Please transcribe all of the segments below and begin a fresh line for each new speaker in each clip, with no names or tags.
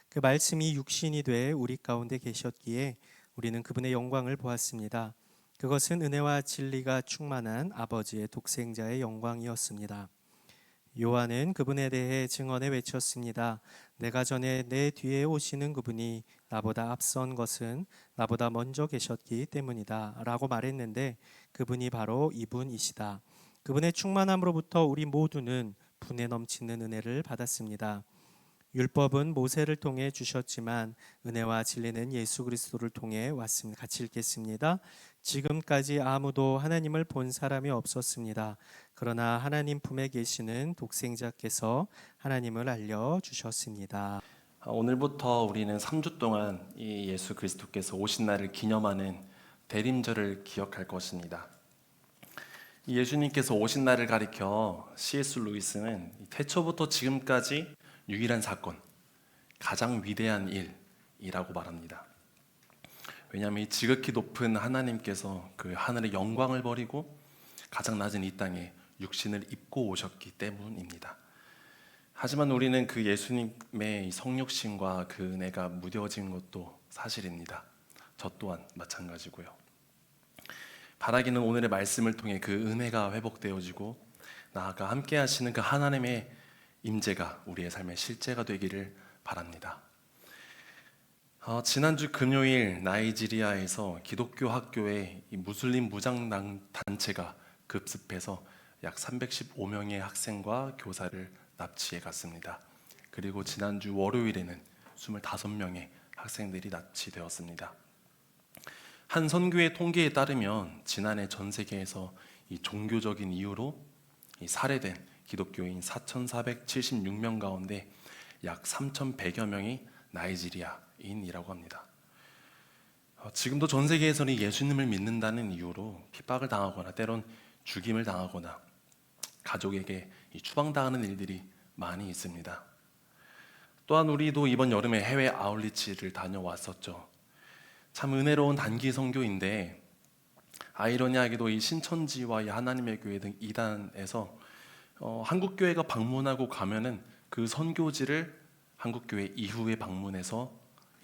그 말씀이 육신이 돼 우리 가운데 계셨기에 우리는 그분의 영광을 보았습니다. 그것은 은혜와 진리가 충만한 아버지의 독생자의 영광이었습니다. 요한은 그분에 대해 증언해 외쳤습니다. 내가 전에 내 뒤에 오시는 그분이 나보다 앞선 것은 나보다 먼저 계셨기 때문이다 라고 말했는데, 그분이 바로 이분이시다. 그분의 충만함으로부터 우리 모두는 분에 넘치는 은혜를 받았습니다. 율법은 모세를 통해 주셨지만 은혜와 진리는 예수 그리스도를 통해 왔습니다. 같이 읽겠습니다. 지금까지 아무도 하나님을 본 사람이 없었습니다. 그러나 하나님 품에 계시는 독생자께서 하나님을 알려주셨습니다.
오늘부터 우리는 3주 동안 이 예수 그리스도께서 오신 날을 기념하는 대림절을 기억할 것입니다. 이 예수님께서 오신 날을 가리켜 C.S. 루이스는 태초부터 지금까지 유일한 사건, 가장 위대한 일이라고 말합니다. 왜냐하면 이 지극히 높은 하나님께서 그 하늘의 영광을 버리고 가장 낮은 이 땅에 육신을 입고 오셨기 때문입니다. 하지만 우리는 그 예수님의 성육신과 그 은혜가 무뎌진 것도 사실입니다. 저 또한 마찬가지고요. 바라기는 오늘의 말씀을 통해 그 은혜가 회복되어지고 나아가 함께 하시는 그 하나님의 임재가 우리의 삶의 실제가 되기를 바랍니다. 지난주 금요일 나이지리아에서 기독교 학교에 이 무슬림 무장 단체가 급습해서 약 315명의 학생과 교사를 납치해 갔습니다. 그리고 지난주 월요일에는 25명의 학생들이 납치되었습니다. 한 선교의 통계에 따르면 지난해 전 세계에서 이 종교적인 이유로 이 살해된 기독교인 4,476명 가운데 약 3,100여 명이 나이지리아인이라고 합니다. 지금도 전 세계에서는 예수님을 믿는다는 이유로 핍박을 당하거나 때론 죽임을 당하거나 가족에게 추방당하는 일들이 많이 있습니다. 또한 우리도 이번 여름에 해외 아울리치를 다녀왔었죠. 참 은혜로운 단기 선교인데 아이러니하게도 이 신천지와 이 하나님의 교회 등 이단에서 한국 교회가 방문하고 가면은 그 선교지를 한국 교회 이후에 방문해서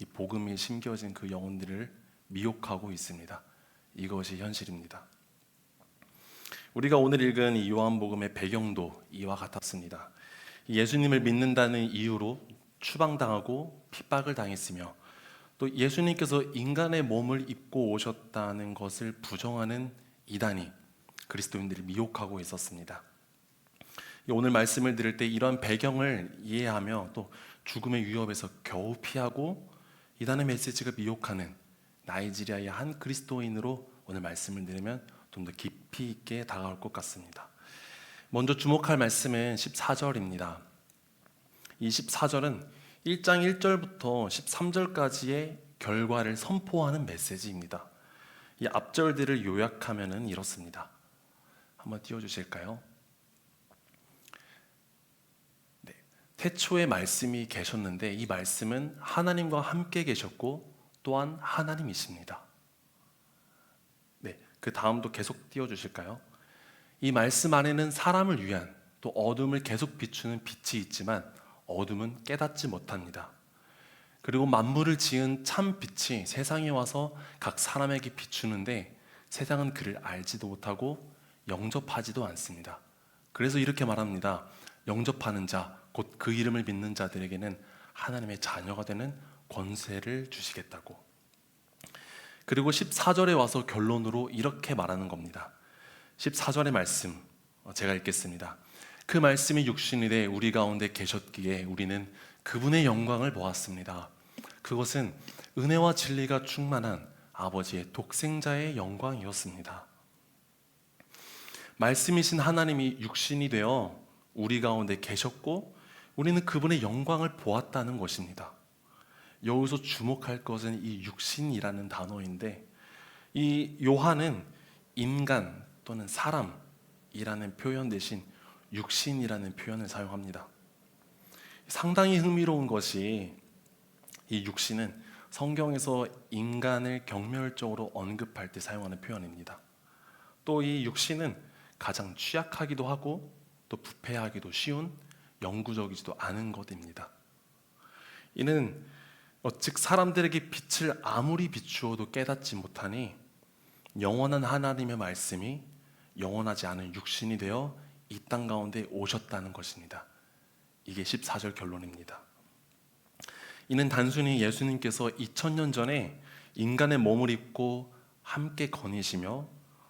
이 복음이 심겨진 그 영혼들을 미혹하고 있습니다. 이것이 현실입니다. 우리가 오늘 읽은 이 요한복음의 배경도 이와 같았습니다. 예수님을 믿는다는 이유로 추방당하고 핍박을 당했으며 또 예수님께서 인간의 몸을 입고 오셨다는 것을 부정하는 이단이 그리스도인들을 미혹하고 있었습니다. 오늘 말씀을 들을 때 이러한 배경을 이해하며 또 죽음의 위협에서 겨우 피하고 이단의 메시지가 미혹하는 나이지리아의 한 그리스도인으로 오늘 말씀을 들으면 좀 더 깊이 있게 다가올 것 같습니다. 먼저 주목할 말씀은 14절입니다. 이 14절은 1장 1절부터 13절까지의 결과를 선포하는 메시지입니다. 이 앞절들을 요약하면 이렇습니다. 한번 띄워주실까요? 네. 태초에 말씀이 계셨는데 이 말씀은 하나님과 함께 계셨고 또한 하나님이십니다. 네, 그 다음도 계속 띄워주실까요? 이 말씀 안에는 사람을 위한 또 어둠을 계속 비추는 빛이 있지만 어둠은 깨닫지 못합니다. 그리고 만물을 지은 참 빛이 세상에 와서 각 사람에게 비추는데 세상은 그를 알지도 못하고 영접하지도 않습니다. 그래서 이렇게 말합니다. 영접하는 자, 곧 그 이름을 믿는 자들에게는 하나님의 자녀가 되는 권세를 주시겠다고. 그리고 14절에 와서 결론으로 이렇게 말하는 겁니다. 14절의 말씀 제가 읽겠습니다. 그 말씀이 육신이 돼 우리 가운데 계셨기에 우리는 그분의 영광을 보았습니다. 그것은 은혜와 진리가 충만한 아버지의 독생자의 영광이었습니다. 말씀이신 하나님이 육신이 되어 우리 가운데 계셨고 우리는 그분의 영광을 보았다는 것입니다. 여기서 주목할 것은 이 육신이라는 단어인데 이 요한은 인간 또는 사람이라는 표현 대신 육신이라는 표현을 사용합니다. 상당히 흥미로운 것이 이 육신은 성경에서 인간을 경멸적으로 언급할 때 사용하는 표현입니다. 또 이 육신은 가장 취약하기도 하고 또 부패하기도 쉬운 영구적이지도 않은 것입니다. 이는 즉 사람들에게 빛을 아무리 비추어도 깨닫지 못하니 영원한 하나님의 말씀이 영원하지 않은 육신이 되어 이 땅 가운데 오셨다는 것입니다. 이게 14절 결론입니다. 이는 단순히 예수님께서 2000년 전에 인간의 몸을 입고 함께 거니시며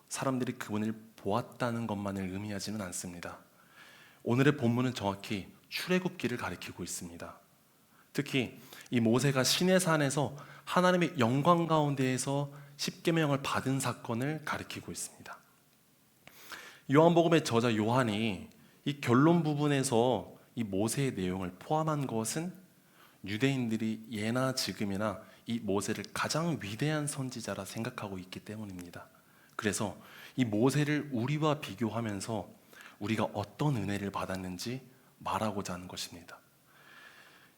사람들이 그분을 보았다는 것만을 의미하지는 않습니다. 오늘의 본문은 정확히 출애굽기를 가리키고 있습니다. 특히 이 모세가 시내산에서 하나님의 영광 가운데에서 십계명을 받은 사건을 가리키고 있습니다. 요한복음의 저자 요한이 이 결론 부분에서 이 모세의 내용을 포함한 것은 유대인들이 예나 지금이나 이 모세를 가장 위대한 선지자라 생각하고 있기 때문입니다. 그래서 이 모세를 우리와 비교하면서 우리가 어떤 은혜를 받았는지 말하고자 하는 것입니다.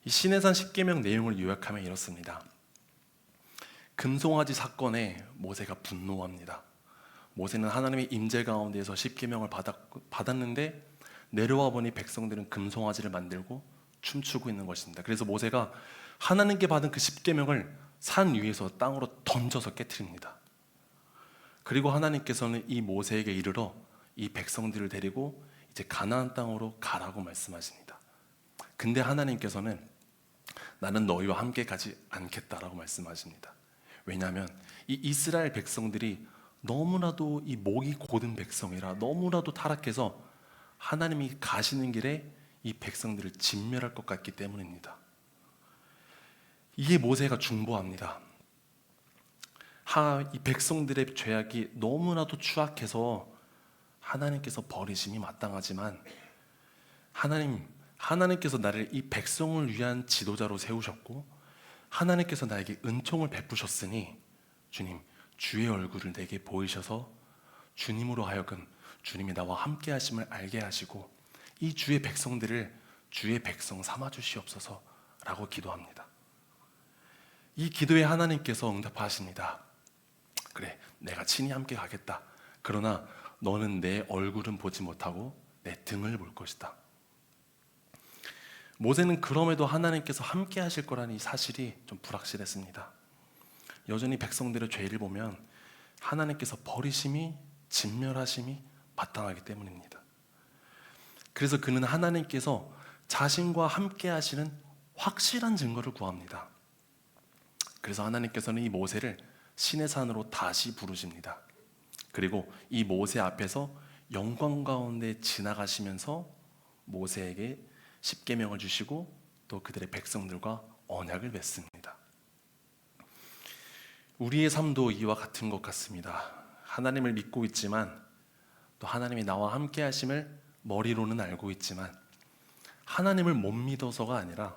이 시내산 십계명 내용을 요약하면 이렇습니다. 금송아지 사건에 모세가 분노합니다. 모세는 하나님의 임재 가운데에서 십계명을 받았는데 내려와 보니 백성들은 금송아지를 만들고 춤추고 있는 것입니다. 그래서 모세가 하나님께 받은 그 십계명을 산 위에서 땅으로 던져서 깨트립니다. 그리고 하나님께서는 이 모세에게 이르러 이 백성들을 데리고 이제 가나안 땅으로 가라고 말씀하십니다. 근데 하나님께서는 나는 너희와 함께 가지 않겠다라고 말씀하십니다. 왜냐하면 이 이스라엘 백성들이 너무나도 이 목이 고든 백성이라 너무나도 타락해서 하나님이 가시는 길에 이 백성들을 진멸할 것 같기 때문입니다. 이에 모세가 중보합니다. 이 백성들의 죄악이 너무나도 추악해서 하나님께서 버리심이 마땅하지만 하나님께서 나를 이 백성을 위한 지도자로 세우셨고 하나님께서 나에게 은총을 베푸셨으니 주님, 주의 얼굴을 내게 보이셔서 주님으로 하여금 주님이 나와 함께 하심을 알게 하시고 이 주의 백성들을 주의 백성 삼아 주시옵소서 라고 기도합니다. 이 기도에 하나님께서 응답하십니다. 그래, 내가 친히 함께 가겠다. 그러나 너는 내 얼굴은 보지 못하고 내 등을 볼 것이다. 모세는 그럼에도 하나님께서 함께 하실 거라는 이 사실이 좀 불확실했습니다. 여전히 백성들의 죄를 보면 하나님께서 버리심이, 진멸하심이 마땅하기 때문입니다. 그래서 그는 하나님께서 자신과 함께 하시는 확실한 증거를 구합니다. 그래서 하나님께서는 이 모세를 시내산으로 다시 부르십니다. 그리고 이 모세 앞에서 영광 가운데 지나가시면서 모세에게 십계명을 주시고 또 그들의 백성들과 언약을 맺습니다. 우리의 삶도 이와 같은 것 같습니다. 하나님을 믿고 있지만 또 하나님이 나와 함께 하심을 머리로는 알고 있지만 하나님을 못 믿어서가 아니라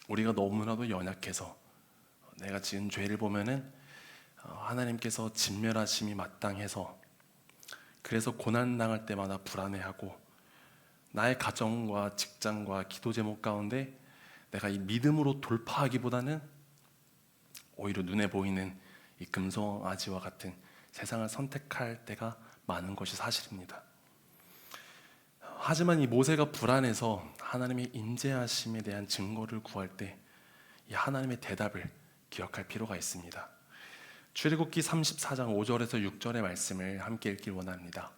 우리가 너무나도 연약해서 내가 지은 죄를 보면은 하나님께서 진멸하심이 마땅해서 그래서 고난당할 때마다 불안해하고 나의 가정과 직장과 기도 제목 가운데 내가 이 믿음으로 돌파하기보다는 오히려 눈에 보이는 이 금송아지와 같은 세상을 선택할 때가 많은 것이 사실입니다. 하지만 이 모세가 불안해서 하나님의 임재하심에 대한 증거를 구할 때 이 하나님의 대답을 기억할 필요가 있습니다. 출애굽기 34장 5절에서 6절의 말씀을 함께 읽길 원합니다.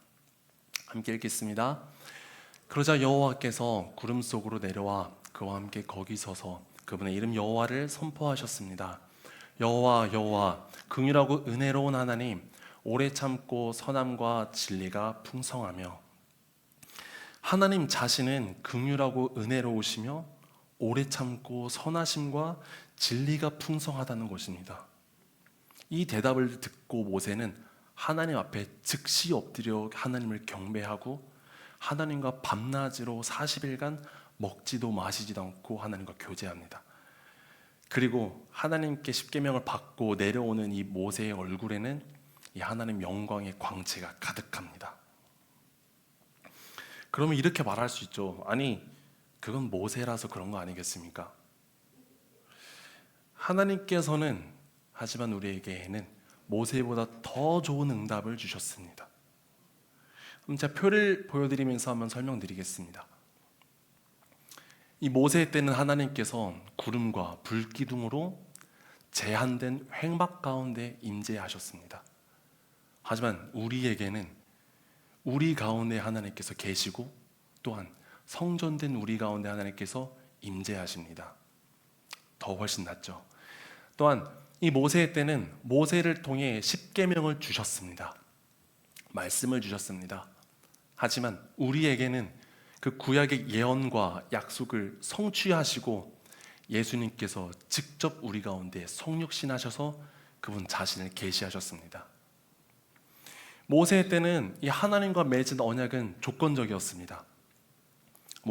함께 읽겠습니다. 그러자 여호와께서 구름 속으로 내려와 그와 함께 거기 서서 그분의 이름 여호와를 선포하셨습니다. 여호와 여호와 긍휼하고 은혜로운 하나님, 오래 참고 선함과 진리가 풍성하며 하나님 자신은 긍휼하고 은혜로우시며 오래 참고 선하심과 진리가 풍성하다는 것입니다. 이 대답을 듣고 모세는 하나님 앞에 즉시 엎드려 하나님을 경배하고 하나님과 밤낮으로 40일간 먹지도 마시지도 않고 하나님과 교제합니다. 그리고 하나님께 십계명을 받고 내려오는 이 모세의 얼굴에는 이 하나님 영광의 광채가 가득합니다. 그러면 이렇게 말할 수 있죠. 아니, 그건 모세라서 그런 거 아니겠습니까? 하나님께서는 하지만 우리에게는 모세보다 더 좋은 응답을 주셨습니다. 그럼 제가 표를 보여드리면서 한번 설명드리겠습니다. 이 모세 때는 하나님께서 구름과 불기둥으로 제한된 회막 가운데 임재하셨습니다. 하지만 우리에게는 우리 가운데 하나님께서 계시고 또한 성전된 우리 가운데 하나님께서 임재하십니다. 더 훨씬 낫죠. 또한 이 모세 때는 모세를 통해 십계명을 주셨습니다. 말씀을 주셨습니다. 하지만 우리에게는 그 구약의 예언과 약속을 성취하시고 예수님께서 직접 우리 가운데 성육신하셔서 그분 자신을 계시하셨습니다. 모세 때는 이 하나님과 맺은 언약은 조건적이었습니다.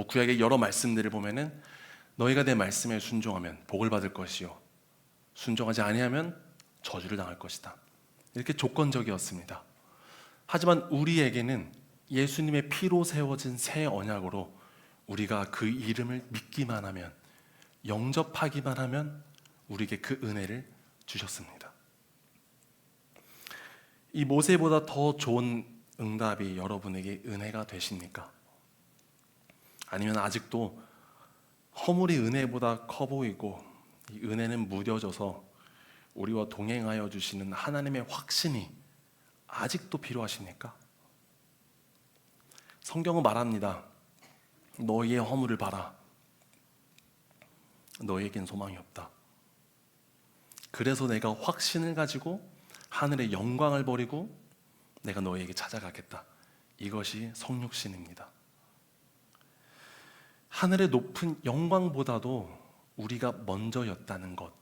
구약의 여러 말씀들을 보면은 너희가 내 말씀에 순종하면 복을 받을 것이요 순종하지 아니하면 저주를 당할 것이다. 이렇게 조건적이었습니다. 하지만 우리에게는 예수님의 피로 세워진 새 언약으로 우리가 그 이름을 믿기만 하면, 영접하기만 하면 우리에게 그 은혜를 주셨습니다. 이 모세보다 더 좋은 응답이 여러분에게 은혜가 되십니까? 아니면 아직도 허물이 은혜보다 커 보이고 이 은혜는 무뎌져서 우리와 동행하여 주시는 하나님의 확신이 아직도 필요하십니까? 성경은 말합니다. 너희의 허물을 봐라. 너희에겐 소망이 없다. 그래서 내가 확신을 가지고 하늘의 영광을 버리고 내가 너희에게 찾아가겠다. 이것이 성육신입니다. 하늘의 높은 영광보다도 우리가 먼저였다는 것,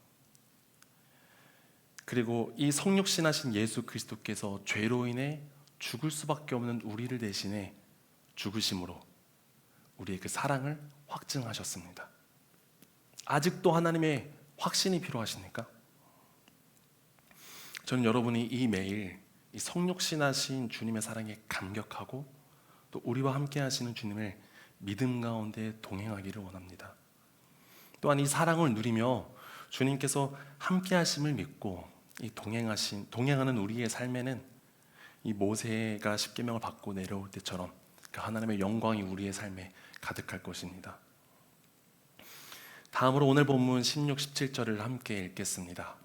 그리고 이 성육신하신 예수 그리스도께서 죄로 인해 죽을 수밖에 없는 우리를 대신해 죽으심으로 우리의 그 사랑을 확증하셨습니다. 아직도 하나님의 확신이 필요하십니까? 저는 여러분이 이 매일 이 성육신하신 주님의 사랑에 감격하고 또 우리와 함께 하시는 주님을 믿음 가운데 동행하기를 원합니다. 또한 이 사랑을 누리며 주님께서 함께 하심을 믿고 이 동행하는 우리의 삶에는 이 모세가 십계명을 받고 내려올 때처럼 그 하나님의 영광이 우리의 삶에 가득할 것입니다. 다음으로 오늘 본문 16, 17절을 함께 읽겠습니다.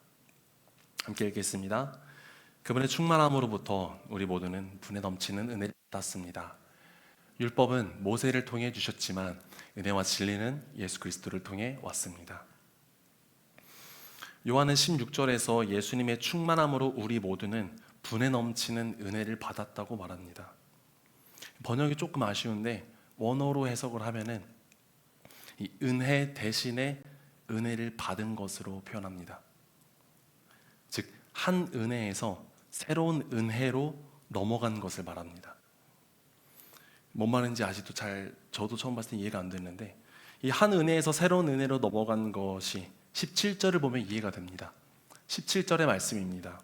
그분의 충만함으로부터 우리 모두는 분에 넘치는 은혜를 받았습니다. 율법은 모세를 통해 주셨지만 은혜와 진리는 예수 그리스도를 통해 왔습니다. 요한은 16절에서 예수님의 충만함으로 우리 모두는 분에 넘치는 은혜를 받았다고 말합니다. 번역이 조금 아쉬운데 원어로 해석을 하면은 이 은혜 대신에 은혜를 받은 것으로 표현합니다. 즉, 한 은혜에서 새로운 은혜로 넘어간 것을 말합니다. 뭔 말인지 아직도 저도 처음 봤을 때 이해가 안 됐는데, 이 한 은혜에서 새로운 은혜로 넘어간 것이 17절을 보면 이해가 됩니다. 17절의 말씀입니다.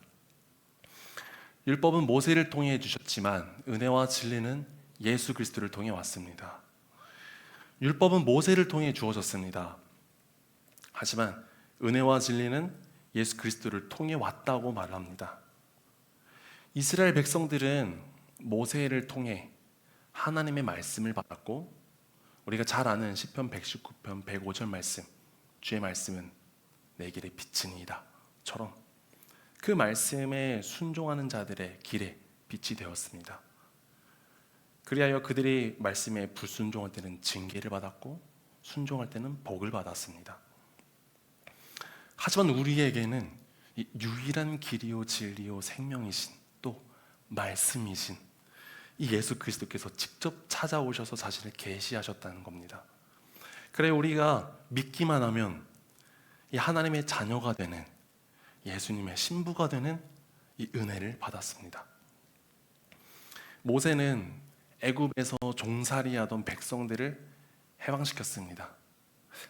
율법은 모세를 통해 주셨지만 은혜와 진리는 예수 그리스도를 통해 왔습니다. 율법은 모세를 통해 주어졌습니다. 하지만 은혜와 진리는 예수 그리스도를 통해 왔다고 말합니다. 이스라엘 백성들은 모세를 통해 하나님의 말씀을 받았고, 우리가 잘 아는 시편 119편 105절 말씀, 주의 말씀은 내 길의 빛이니이다 처럼 그 말씀에 순종하는 자들의 길에 빛이 되었습니다. 그리하여 그들이 말씀에 불순종할 때는 징계를 받았고 순종할 때는 복을 받았습니다. 하지만 우리에게는 이 유일한 길이요 진리요 생명이신 또 말씀이신 이 예수 그리스도께서 직접 찾아오셔서 자신을 계시하셨다는 겁니다. 그래 우리가 믿기만 하면 이 하나님의 자녀가 되는, 예수님의 신부가 되는 이 은혜를 받았습니다. 모세는 애굽에서 종살이하던 백성들을 해방시켰습니다.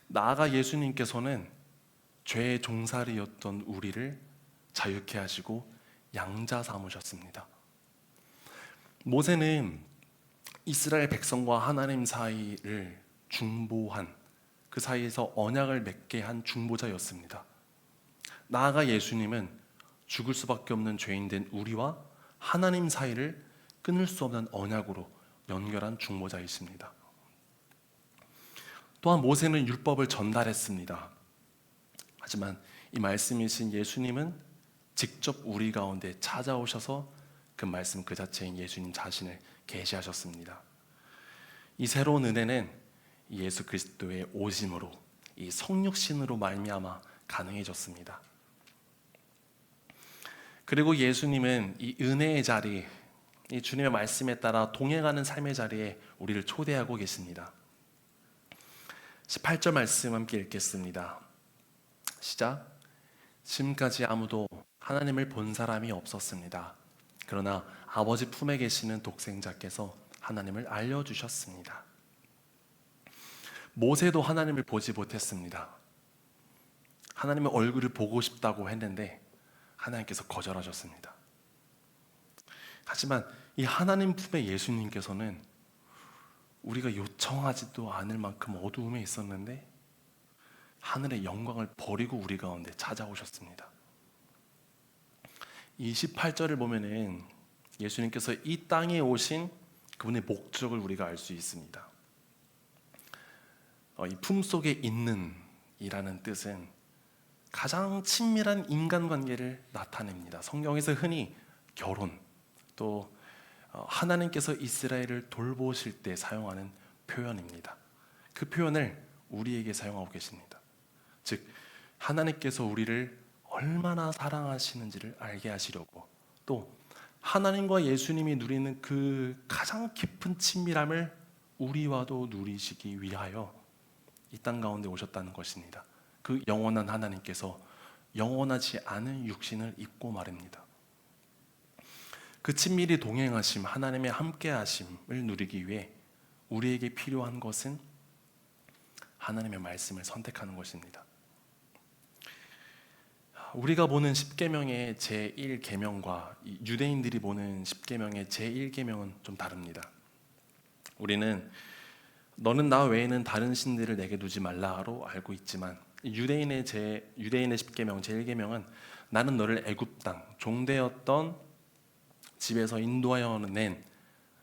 나아가 예수님께서는 죄의 종살이였던 우리를 자유케 하시고 양자 삼으셨습니다. 모세는 이스라엘 백성과 하나님 사이를 중보한, 그 사이에서 언약을 맺게 한 중보자였습니다. 나아가 예수님은 죽을 수밖에 없는 죄인된 우리와 하나님 사이를 끊을 수 없는 언약으로 연결한 중보자이십니다. 또한 모세는 율법을 전달했습니다. 하지만 이 말씀이신 예수님은 직접 우리 가운데 찾아오셔서 그 말씀 그 자체인 예수님 자신을 계시하셨습니다. 이 새로운 은혜는 예수 그리스도의 오심으로, 이 성육신으로 말미암아 가능해졌습니다. 그리고 예수님은 이 은혜의 자리, 이 주님의 말씀에 따라 동행하는 삶의 자리에 우리를 초대하고 계십니다. 18절 말씀 함께 읽겠습니다. 시작. 지금까지 아무도 하나님을 본 사람이 없었습니다. 그러나 아버지 품에 계시는 독생자께서 하나님을 알려주셨습니다. 모세도 하나님을 보지 못했습니다. 하나님의 얼굴을 보고 싶다고 했는데 하나님께서 거절하셨습니다. 하지만 이 하나님 품의 예수님께서는 우리가 요청하지도 않을 만큼 어두움에 있었는데 하늘의 영광을 버리고 우리 가운데 찾아오셨습니다. 28절을 보면은 예수님께서 이 땅에 오신 그분의 목적을 우리가 알 수 있습니다. 이 품속에 있는 이라는 뜻은 가장 친밀한 인간관계를 나타냅니다. 성경에서 흔히 결혼, 또 하나님께서 이스라엘을 돌보실 때 사용하는 표현입니다. 그 표현을 우리에게 사용하고 계십니다. 즉 하나님께서 우리를 얼마나 사랑하시는지를 알게 하시려고, 또 하나님과 예수님이 누리는 그 가장 깊은 친밀함을 우리와도 누리시기 위하여 이 땅 가운데 오셨다는 것입니다. 그 영원한 하나님께서 영원하지 않은 육신을 입고 말입니다. 그 친밀히 동행하심, 하나님의 함께하심을 누리기 위해 우리에게 필요한 것은 하나님의 말씀을 선택하는 것입니다. 우리가 보는 십계명의 제1계명과 유대인들이 보는 십계명의 제1계명은 좀 다릅니다. 우리는 너는 나 외에는 다른 신들을 내게 두지 말라로 알고 있지만 유대인의 십계명 제1계명은 나는 너를 애굽 땅 종되었던 집에서 인도하여 낸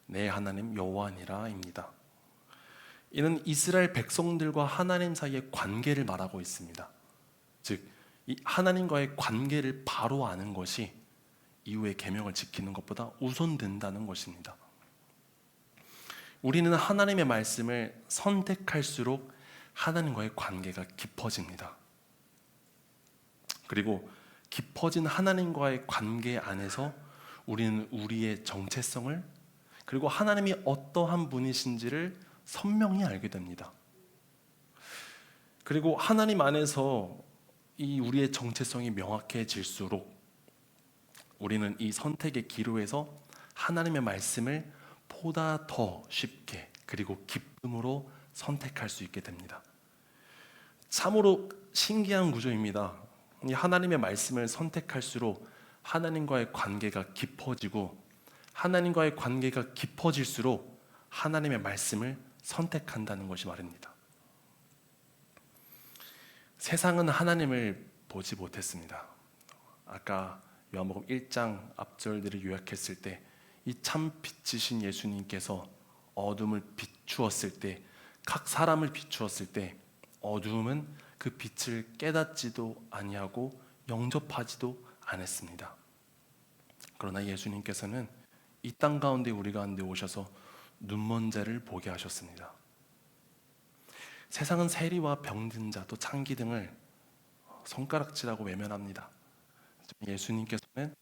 내 하나님 여호와니라입니다. 이는 이스라엘 백성들과 하나님 사이의 관계를 말하고 있습니다. 즉 이 하나님과의 관계를 바로 아는 것이 이후의 계명을 지키는 것보다 우선된다는 것입니다. 우리는 하나님의 말씀을 선택할수록 하나님과의 관계가 깊어집니다. 그리고 깊어진 하나님과의 관계 안에서 우리는 우리의 정체성을, 그리고 하나님이 어떠한 분이신지를 선명히 알게 됩니다. 그리고 하나님 안에서 이 우리의 정체성이 명확해질수록 우리는 이 선택의 기로에서 하나님의 말씀을 보다 더 쉽게 그리고 기쁨으로 선택할 수 있게 됩니다. 참으로 신기한 구조입니다. 이 하나님의 말씀을 선택할수록 하나님과의 관계가 깊어지고, 하나님과의 관계가 깊어질수록 하나님의 말씀을 선택한다는 것이 말입니다. 세상은 하나님을 보지 못했습니다. 아까 요한복음 1장 앞절들을 요약했을 때 이 참 빛이신 예수님께서 어둠을 비추었을 때, 각 사람을 비추었을 때 어둠은 그 빛을 깨닫지도 아니하고 영접하지도 않았습니다. 그러나 예수님께서는 이 땅 가운데 우리 가운데 오셔서 눈먼 자를 보게 하셨습니다. 세상은 세리와 병든 자 또 창기 등을 손가락질하고 외면합니다. 예수님께서는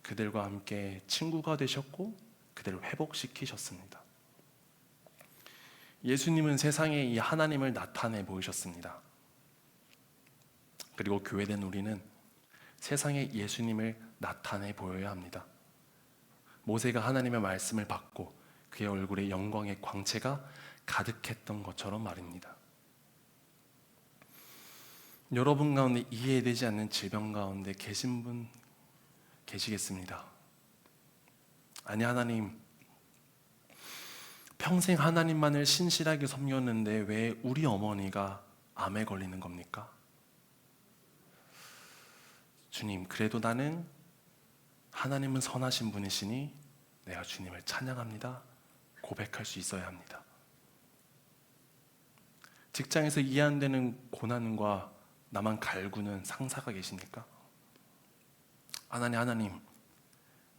그들과 함께 친구가 되셨고 그들을 회복시키셨습니다. 예수님은 세상에 이 하나님을 나타내 보이셨습니다. 그리고 교회된 우리는 세상에 예수님을 나타내 보여야 합니다. 모세가 하나님의 말씀을 받고 그의 얼굴에 영광의 광채가 가득했던 것처럼 말입니다. 여러분 가운데 이해되지 않는 질병 가운데 계신 분 계시겠습니다. 아니, 하나님, 평생 하나님만을 신실하게 섬겼는데 왜 우리 어머니가 암에 걸리는 겁니까? 주님, 그래도 나는 하나님은 선하신 분이시니 내가 주님을 찬양합니다. 고백할 수 있어야 합니다. 직장에서 이해 안 되는 고난과 나만 갈구는 상사가 계십니까? 하나님,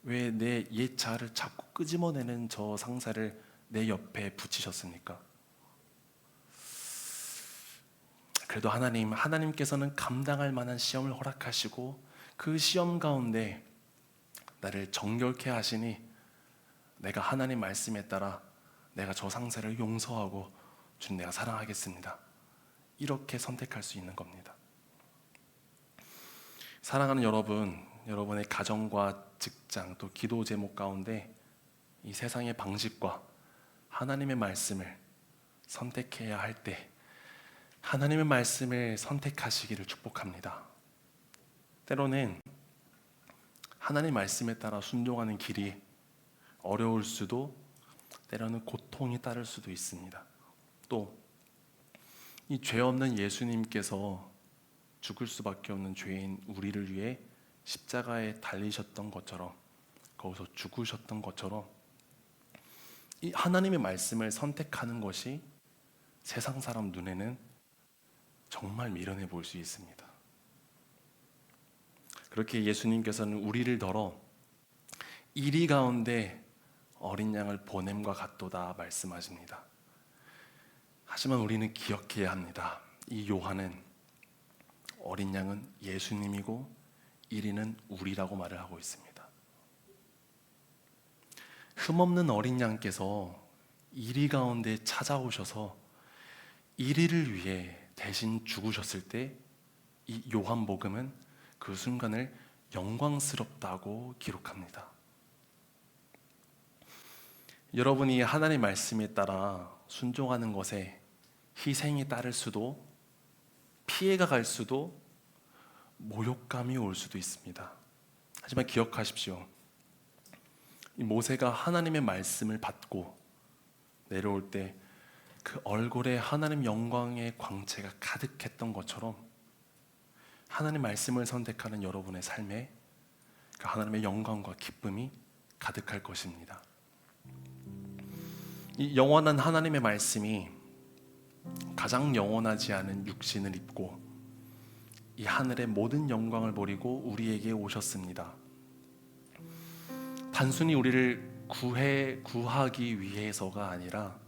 왜 내 옛 자아를 자꾸 끄집어내는 저 상사를 내 옆에 붙이셨습니까? 그래도 하나님께서는 감당할 만한 시험을 허락하시고 그 시험 가운데 나를 정결케 하시니 내가 하나님 말씀에 따라 내가 저 상사를 용서하고 주님 내가 사랑하겠습니다. 이렇게 선택할 수 있는 겁니다. 사랑하는 여러분, 여러분의 가정과 직장 또 기도 제목 가운데 이 세상의 방식과 하나님의 말씀을 선택해야 할 때 하나님의 말씀을 선택하시기를 축복합니다. 때로는 하나님 말씀에 따라 순종하는 길이 어려울 수도 때로는 고통이 따를 수도 있습니다. 또 이 죄 없는 예수님께서 죽을 수밖에 없는 죄인 우리를 위해 십자가에 달리셨던 것처럼 거기서 죽으셨던 것처럼 이 하나님의 말씀을 선택하는 것이 세상 사람 눈에는 정말 미련해 보일 수 있습니다. 그렇게 예수님께서는 우리를 더러 이리 가운데 어린 양을 보냄과 같도다 말씀하십니다. 하지만 우리는 기억해야 합니다. 이 요한은 어린 양은 예수님이고 이리는 우리라고 말을 하고 있습니다. 흠없는 어린 양께서 이리 가운데 찾아오셔서 이리를 위해 대신 죽으셨을 때 이 요한복음은 그 순간을 영광스럽다고 기록합니다. 여러분이 하나님의 말씀에 따라 순종하는 것에 희생이 따를 수도 피해가 갈 수도 모욕감이 올 수도 있습니다. 하지만 기억하십시오. 이 모세가 하나님의 말씀을 받고 내려올 때 그 얼굴에 하나님 영광의 광채가 가득했던 것처럼 하나님 말씀을 선택하는 여러분의 삶에 그 하나님의 영광과 기쁨이 가득할 것입니다. 이 영원한 하나님의 말씀이 가장 영원하지 않은 육신을 입고 이 하늘의 모든 영광을 버리고 우리에게 오셨습니다. 단순히 우리를 구하기 위해서가 아니라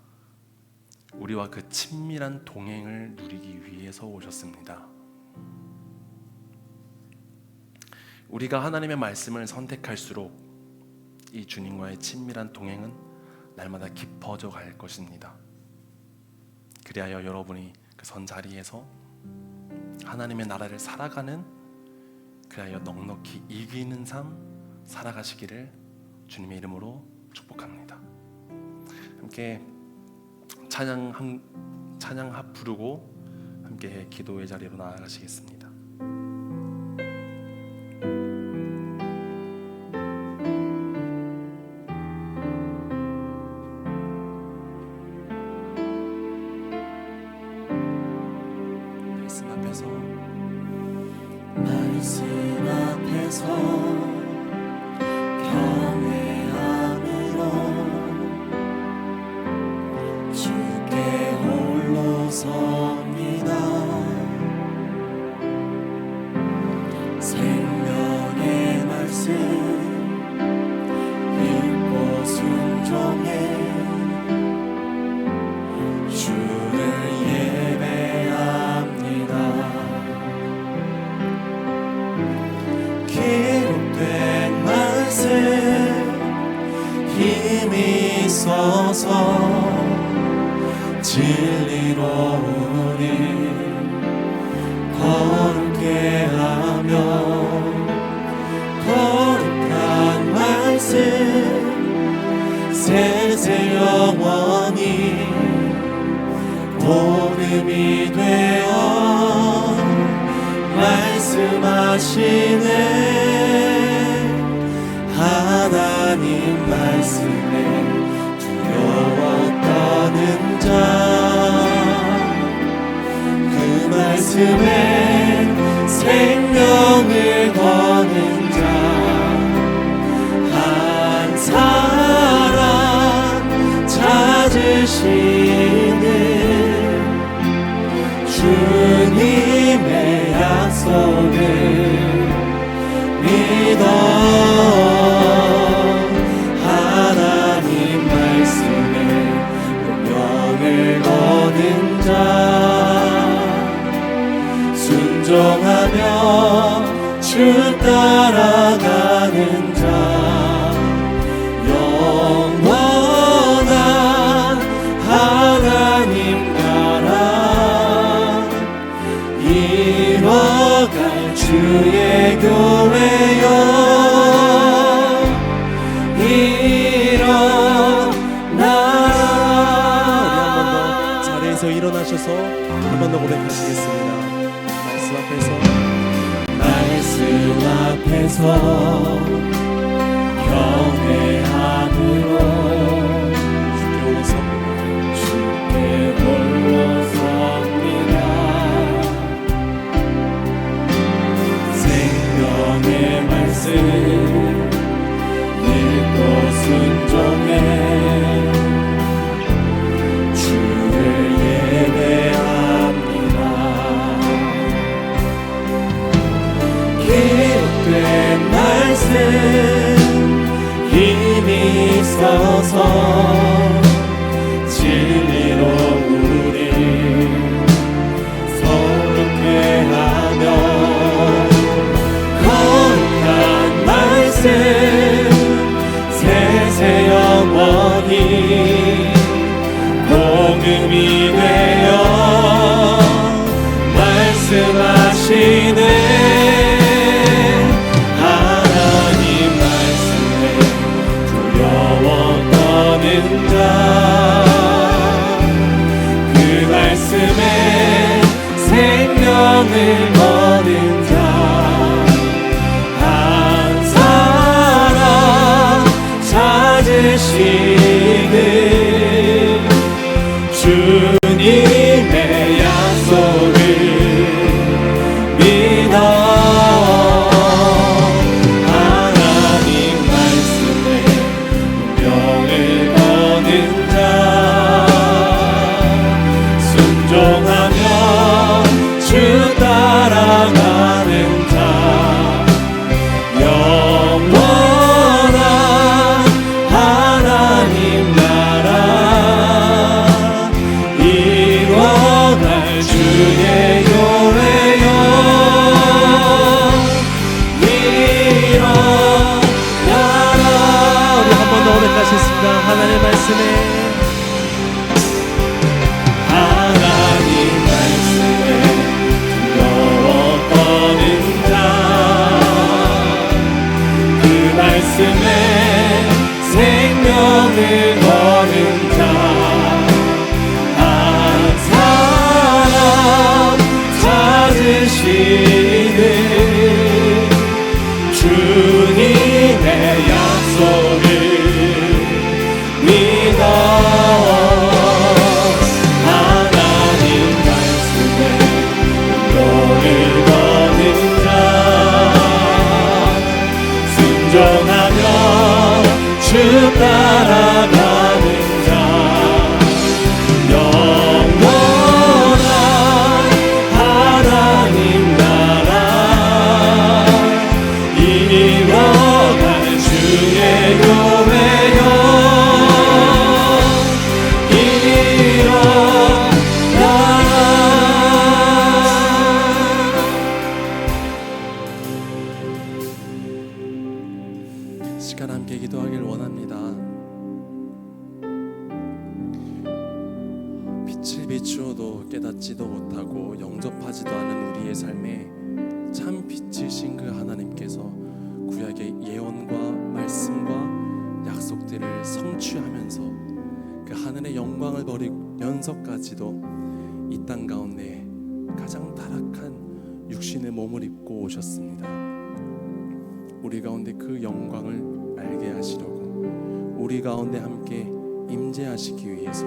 우리와 그 친밀한 동행을 누리기 위해서 오셨습니다. 우리가 하나님의 말씀을 선택할수록 이 주님과의 친밀한 동행은 날마다 깊어져 갈 것입니다. 그리하여 여러분이 그 선 자리에서 하나님의 나라를 살아가는, 그리하여 넉넉히 이기는 삶 살아가시기를 주님의 이름으로 축복합니다. 함께 찬양 합 부르고 함께 기도의 자리로 나아가시겠습니다.
말씀 앞에서 경외함으로 주께 홀로 섭니다. 생명의 말씀 읽고 순종해 주를 예배합니다. 기록된 말씀 힘이 있어서 진리로 우리 거룩게 하며 거룩한 말씀 세세 영원히 복음이 되어 말씀하시네. 하나님 말씀에 두려워 떠는 자, 그 말씀에 생명을 거는 자, 한 사람 찾으시는 순종하며 주 따라가는 자 영원한 하나님 나라 이뤄갈 주의 교회여 일어나라.
자리에서 일어나셔서 한 번 더 고백하시겠습니다.
말씀 앞에서 경외함으로 주께 홀로 섭니다. 생명의 말씀 읽고 순종해 주를 예배합니다. 기록된 말씀 힘이 있어서 진리로 우리 서럽게 하며 거룩한 말씀 세세 영원히 복음이 되어 말씀하시네. 하나님 말씀에 두려워 떠는 자 그 말씀에 생명을 거는 자 한 사람 찾으시는 주님의 약속을 믿어 하나님 말씀에 운명을 거는 자 순종하며 주 따라가는 자 영원한 하나님 나라 이뤄갈 주의 교회여 일어나라.
우리 한 번 더 고백하시겠습니다. 하나님의 말씀에
하나님 말씀에 두려워 떠는 자 그 말씀에 생명을 거는 자 한 사람 찾으시는 주님의 약속을 믿어 하나님 말씀에 운명을 거는 자 순종하며 주 따라가는 자 영원한 하나님 나라 이뤄갈 주의 교회여
시간 함께 기도하길 원합니다. 빛을 비추어도 깨닫지도 못하고 영접하지도 않은 우리의 삶에 참 빛이신 그 하나님께서 구약의 예언과 말씀과 약속들을 성취하면서 그 하늘의 영광을 버리면서까지도 이 땅 가운데 가장 타락한 육신의 몸을 입고 오셨습니다. 우리 가운데 그 영광을 알게 하시려고 우리 가운데 함께 임재하시기 위해서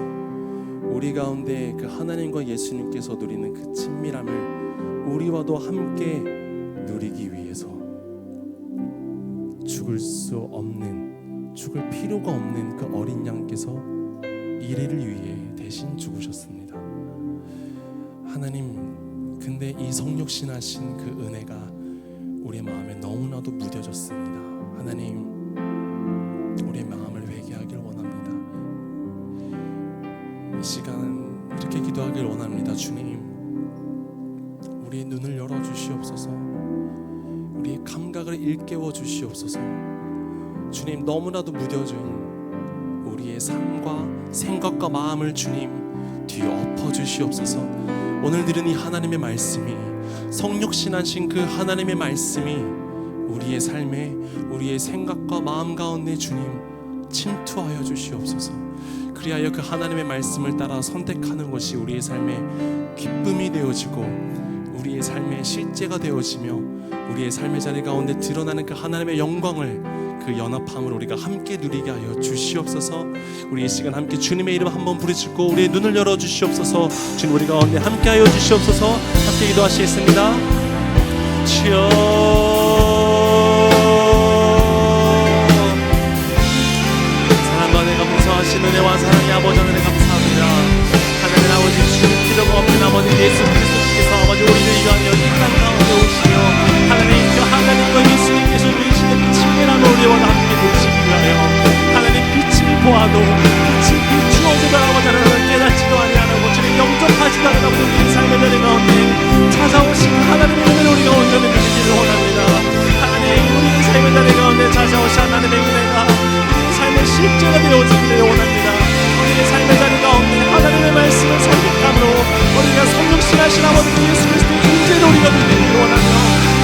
우리 가운데 그 하나님과 예수님께서 누리는 그 친밀함을 우리와도 함께 누리기 위해서 죽을 수 없는 죽을 필요가 없는 그 어린 양께서 이래를 위해 대신 죽으셨습니다. 하나님, 근데 이 성육신하신 그 은혜가 우리 마음에 너무나도 무뎌졌습니다. 하나님, 우리의 마음을 회개하길 원합니다. 이 시간 이렇게 기도하길 원합니다. 주님, 우리의 눈을 열어 주시옵소서. 우리의 감각을 일깨워 주시옵소서. 주님, 너무나도 무뎌진 우리의 삶과 생각과 마음을 주님 뒤엎어 주시옵소서. 오늘 들은 이 하나님의 말씀이, 성육신하신 그 하나님의 말씀이 우리의 삶에, 우리의 생각과 마음 가운데 주님 침투하여 주시옵소서. 그리하여 그 하나님의 말씀을 따라 선택하는 것이 우리의 삶의 기쁨이 되어지고 우리의 삶의 실제가 되어지며 우리의 삶의 자리 가운데 드러나는 그 하나님의 영광을, 그 연합함을 우리가 함께 누리게 하여 주시옵소서. 우리 이 시간 함께 주님의 이름 한번 부르짖고 우리의 눈을 열어 주시옵소서. 주님, 우리 가운데 함께 하여 주시옵소서. 함께 기도하시겠습니다. 주여, 사랑과 내가 무서워하신 은혜와 사랑의 아버지 하나님 감사합니다. 하나님 아버지, 주님 필요가 없는 아버지 예수 그리스도께서 아버지 우리를 위하여 이 땅 가운데 오시며 하나님 그 하나님과 예수님께서 누리시는 그 친밀함을 우리와 함께 보시기 위하여 하나님 빛을 보아도 빛이 비추어져도 아버지 하나님 깨닫지도 아니하고 주님 영접하지도 않은 아버지 우리의 삶의 자리 가운데 찾아오신 그 하나님의 은혜를 우리가 온전히 누리기를 원합니다. 하나님, 우리의 삶의 자리 가운데 찾아오신 하나님의 은혜가 우리의 삶의 실제가 되어지기를 원합니다. 우리의 삶의 자리 가운데 하나님의 말씀을 선택함으로 우리가 성육신하신 아버지 예수 그리스도의 인재를 우리가 누리기를 원하며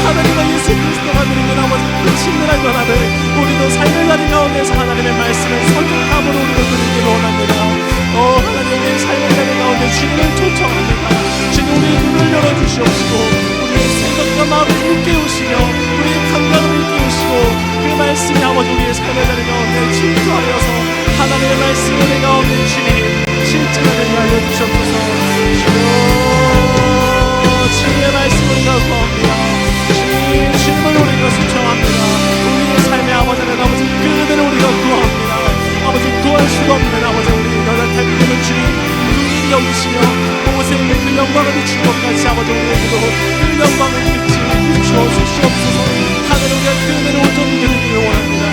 하나님과 예수 그리스도가 누리는 아버지 그 친밀한 연합을 우리도 삶의 자리 가운데서 하나님의 말씀을 선택함으로 우리가 누리기를 원합니다. 하나님, 우리의 삶의 자리 가운데 주님을 초청합니다. 주님, 우리의 눈을 열어주시옵시고 우리의 생각과 마음을 일깨우시며 우리의 감각을 일깨우시고 그 말씀이 아버지 우리의 삶의 자리 가운데 침투하여서 하나님의 말씀 우리 가운데 주님 실제가 되게 알려주시옵소서. 주님의 말씀을 구합니다. 주님을 우리가 수청합니다. 우리의 삶의 아버지 그대로 우리가 구합니다. 아버지, 구할 수가 없는 아버지 우리 연약한 믿음을 주님 눈이 여기시며 모세에게 그 영광을 비친 것 같이 아버지 우리에게도 그 영광을 비추어 주시옵소서. 하나님, 우리가 그 은혜를 온전히 드리기를 원합니다.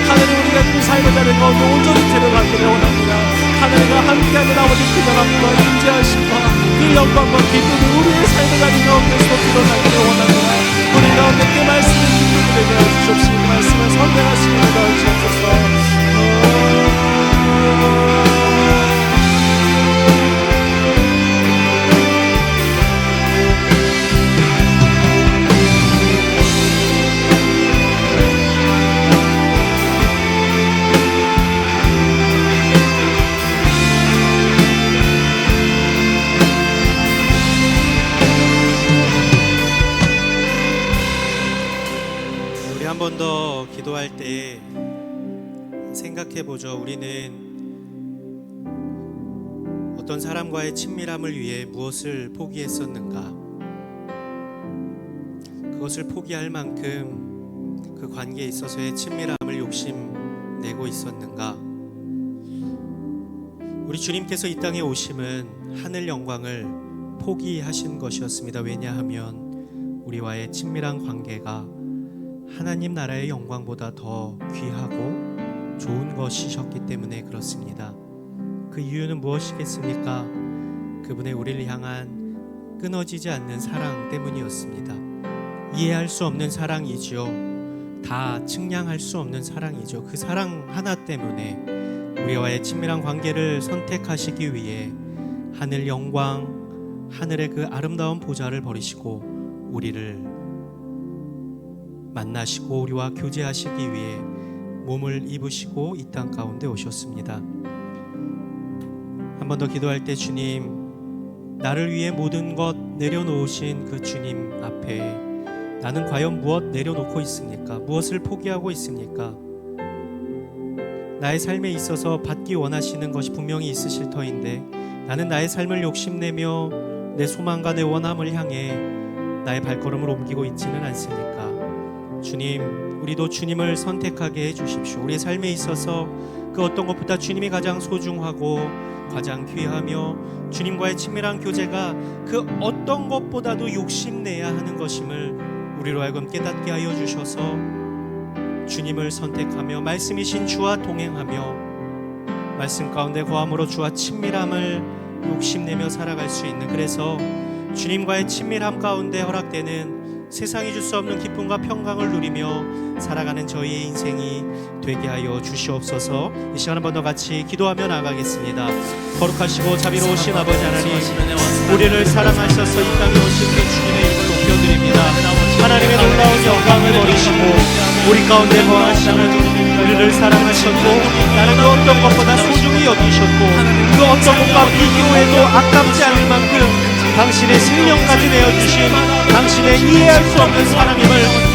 하나님, 우리가 그 삶의 자리 가운데 온전히 데려가기를 원합니다. 하나님과 함께하는 아버지 그 연합과 인재하심과 그 영광과 기쁨이 우리의 삶의 자리 가운데서 드러나기를 원합니다. 우리 가운데 그 말씀을 기쁘게 되게 해주시옵시고 그 말씀을 선택하시게 해주시옵소서.
한 번 더 기도할 때 생각해보죠. 우리는 어떤 사람과의 친밀함을 위해 무엇을 포기했었는가? 그것을 포기할 만큼 그 관계에 있어서의 친밀함을 욕심내고 있었는가? 우리 주님께서 이 땅에 오심은 하늘 영광을 포기하신 것이었습니다. 왜냐하면 우리와의 친밀한 관계가 하나님 나라의 영광보다 더 귀하고 좋은 것이셨기 때문에 그렇습니다. 그 이유는 무엇이겠습니까? 그분의 우리를 향한 끊어지지 않는 사랑 때문이었습니다. 이해할 수 없는 사랑이죠. 다 측량할 수 없는 사랑이죠. 그 사랑 하나 때문에 우리와의 친밀한 관계를 선택하시기 위해 하늘 영광, 하늘의 그 아름다운 보좌를 버리시고 우리를 만나시고 우리와 교제하시기 위해 몸을 입으시고 이 땅 가운데 오셨습니다. 한 번 더 기도할 때 주님, 나를 위해 모든 것 내려놓으신 그 주님 앞에 나는 과연 무엇 내려놓고 있습니까? 무엇을 포기하고 있습니까? 나의 삶에 있어서 받기 원하시는 것이 분명히 있으실 터인데 나는 나의 삶을 욕심내며 내 소망과 내 원함을 향해 나의 발걸음을 옮기고 있지는 않습니까? 주님, 우리도 주님을 선택하게 해주십시오. 우리의 삶에 있어서 그 어떤 것보다 주님이 가장 소중하고 가장 귀하며 주님과의 친밀한 교제가 그 어떤 것보다도 욕심내야 하는 것임을 우리로 하여금 깨닫게 하여 주셔서 주님을 선택하며 말씀이신 주와 동행하며 말씀 가운데 거함으로 주와 친밀함을 욕심내며 살아갈 수 있는, 그래서 주님과의 친밀함 가운데 허락되는 세상이 줄 수 없는 기쁨과 평강을 누리며 살아가는 저희의 인생이 되게 하여 주시옵소서. 이 시간 한 번 더 같이 기도하며 나가겠습니다. 거룩하시고 자비로우신 아버지 하나님, 우리를 사랑하셔서 이 땅에 오신 그 주님의 이름을 높여드립니다. 하나님의 놀라운 영광을 버리시고 우리 가운데 거하시는 우리를 사랑하셨고 나는 그 어떤 것보다 소중히 여기셨고 그 어떤 것과 비교해도 아깝지 않을 만큼 당신의 생명까지 내어주신 당신의 이해할 수 없는 사랑임을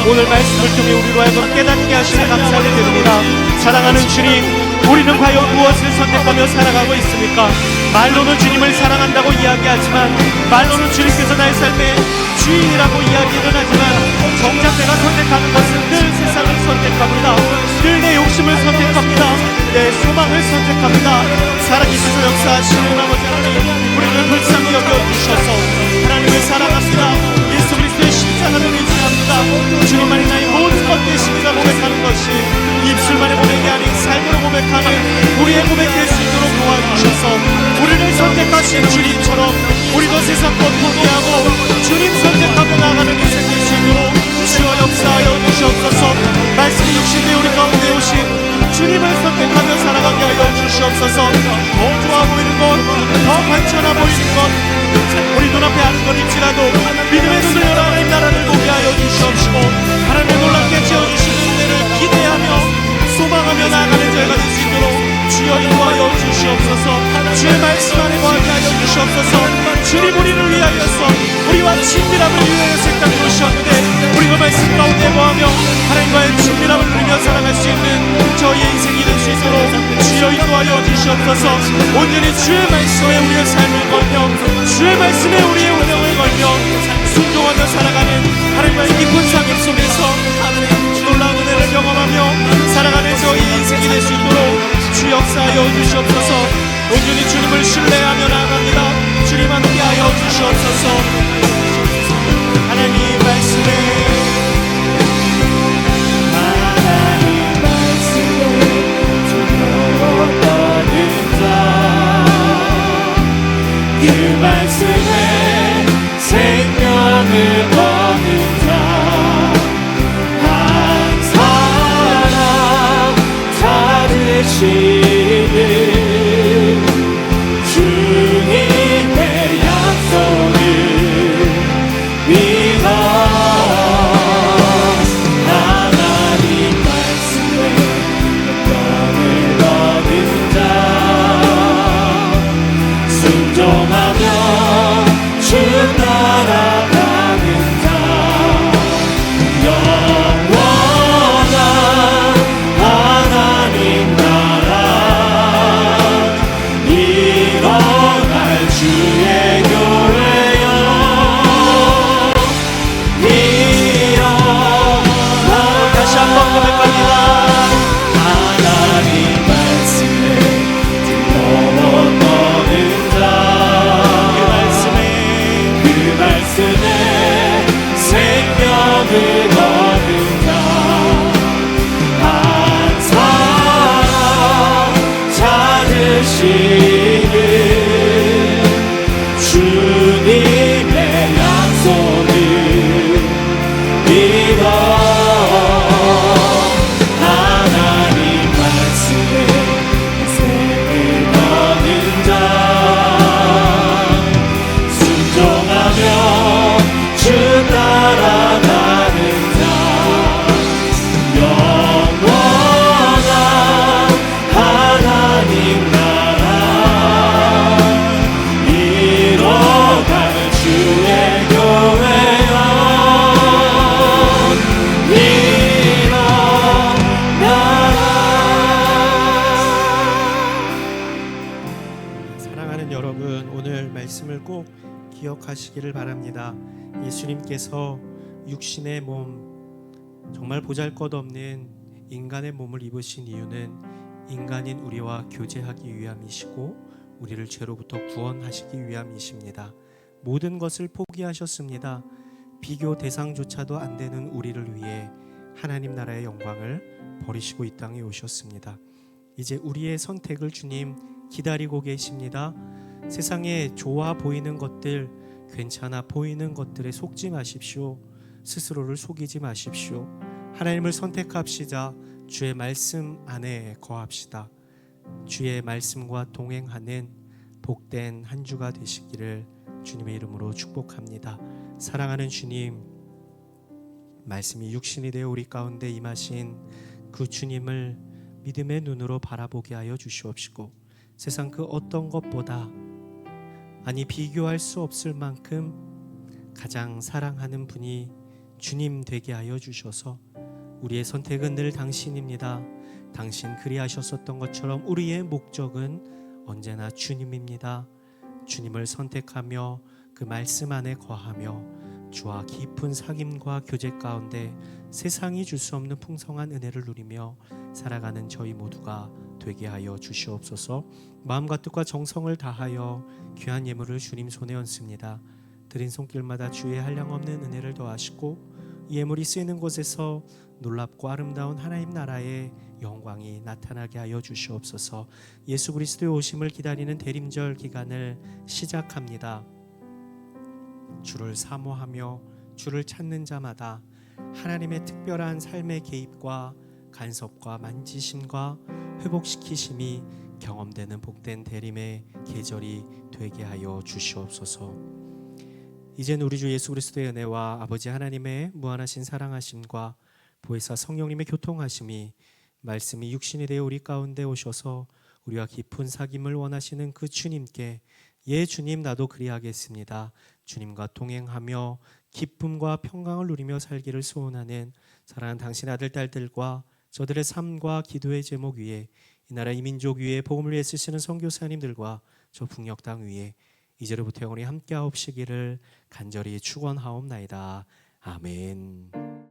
오늘 말씀을 통해 우리로 하여금 깨닫게 하시는 감사를 드립니다. 사랑하는 주님, 우리는 과연 무엇을 선택하며 살아가고 있습니까? 말로는 주님을 사랑한다고 이야기하지만, 말로는 주님께서 나의 삶의 주인이라고 이야기는 하지만, 정작 내가 선택하는 것은 늘 세상을 선택합니다. 늘 내 욕심을 선택합니다. 내 소망을 선택합니다. 살아계셔서 역사하시는 아버지 하나님, 우리를 불쌍히 여겨주셔서 하나님을 사랑합니다. 예수 그리스도의 십자가를 의지합니다. 주님만이 나의 모든 것 되십니다 고백하는 것이 입술만의 고백이 아닌 삶으로 고백하는 우리의 고백될 수 있도록 도와주셔서 우리를 선택하신 주님처럼 우리도 세상 것 포기하고 주님 선택하고 나가는 인생 될 수 있도록 주여 역사하여 주시옵소서. 말씀이 육신의 우리 가운데 오신 주님을 선택하며 살아가게 하여 주시옵소서. 더 좋아 보이는 것, 더 괜찮아 보이는 것, 우리 눈앞에 아는 것일지라도 믿음의 눈을 열어 하나님 나라를 보게 하여 주시옵시고 하나님의 놀랍게 지어주시는 은혜를 기대하며 소망하며 나아가는 저희가 될 수 있도록 주여 인도하여 주시옵소서. 주의 말씀 안에 거하게 하여 주시옵소서. 주님 우리를 위하여서 우리와 친밀함을 위하여서 이 땅에 오셨는데 우리가 말씀 가운데 거하며 하나님과의 친밀함을 누리며 살아갈 수 있는 저희의 인생이 될 수 있도록 주여 인도하여 주시옵소서. 온전히 주의 말씀에 우리의 삶을 걸며 주의 말씀에 우리의 운명을 걸며 순종하며 살아가는 하나님과의 깊은 상임 속에서 하나님의 놀라운 은혜를 경험하며 살아가는 저희 인생이 될 수 있도록 주 역사하여 주시옵소서. 온전히 주님을 신뢰하며 나아갑니다. 주님 함께하여 주시옵소서. 하나님 말씀에
그 말씀에 생명을 얻는 자 한 사람 찾으시는 주님의 약속을 믿어 하나님 말씀에 영광을 얻는 자 순종하며 주 따라가는 자 영원한 하나님 나라 일어날 주의 교회여 일어날
다시 한번 고백합니다.
하나님 말씀에 들어오는 자 그 말씀에 생명을 얻는 자 한 사람 찾으시는 주님의 약속을 믿어 하나님 말씀에 생을 얻는 자 순종하며 주 따라가는 자 영원한 하나님 나라 이뤄가는 주의 교회여 일어나라.
사랑하는 여러분, 오늘 말씀을 꼭 기억하시기를 바랍니다. 예수님께서 육신의 몸, 정말 보잘것없는 인간의 몸을 입으신 이유는 인간인 우리와 교제하기 위함이시고 우리를 죄로부터 구원하시기 위함이십니다. 모든 것을 포기하셨습니다. 비교 대상조차도 안 되는 우리를 위해 하나님 나라의 영광을 버리시고 이 땅에 오셨습니다. 이제 우리의 선택을 주님 기다리고 계십니다. 세상에 좋아 보이는 것들, 괜찮아 보이는 것들에 속지 마십시오. 스스로를 속이지 마십시오. 하나님을 선택합시다. 주의 말씀 안에 거합시다. 주의 말씀과 동행하는 복된 한 주가 되시기를 주님의 이름으로 축복합니다. 사랑하는 주님, 말씀이 육신이 되어 우리 가운데 임하신 그 주님을 믿음의 눈으로 바라보게 하여 주시옵시고, 세상 그 어떤 것보다, 아니 비교할 수 없을 만큼 가장 사랑하는 분이 주님 되게 하여 주셔서 우리의 선택은 늘 당신입니다. 당신 그리하셨었던 것처럼 우리의 목적은 언제나 주님입니다. 주님을 선택하며 그 말씀 안에 거하며 주와 깊은 사귐과 교제 가운데 세상이 줄 수 없는 풍성한 은혜를 누리며 살아가는 저희 모두가 되게 하여 주시옵소서. 마음과 뜻과 정성을 다하여 귀한 예물을 주님 손에 얹습니다. 드린 손길마다 주의 한량없는 은혜를 더하시고 이 예물이 쓰이는 곳에서 놀랍고 아름다운 하나님 나라의 영광이 나타나게 하여 주시옵소서. 예수 그리스도의 오심을 기다리는 대림절 기간을 시작합니다. 주를 사모하며 주를 찾는 자마다 하나님의 특별한 삶의 개입과 간섭과 만지심과 회복시키심이 경험되는 복된 대림의 계절이 되게 하여 주시옵소서. 이제는 우리 주 예수 그리스도의 은혜와 아버지 하나님의 무한하신 사랑하심과 보혜사 성령님의 교통하심이, 말씀이 육신이 되어 우리 가운데 오셔서 우리와 깊은 사귐을 원하시는 그 주님께, 예 주님 나도 그리하겠습니다, 주님과 동행하며 기쁨과 평강을 누리며 살기를 소원하는 사랑하는 당신 아들 딸들과 저들의 삶과 기도의 제목 위에, 이 나라 이 민족 위에 복음을 위해 쓰시는 선교사님들과 저 북녘 땅 위에 이제로부터 영원히 함께하옵시기를 간절히 축원하옵나이다. 아멘.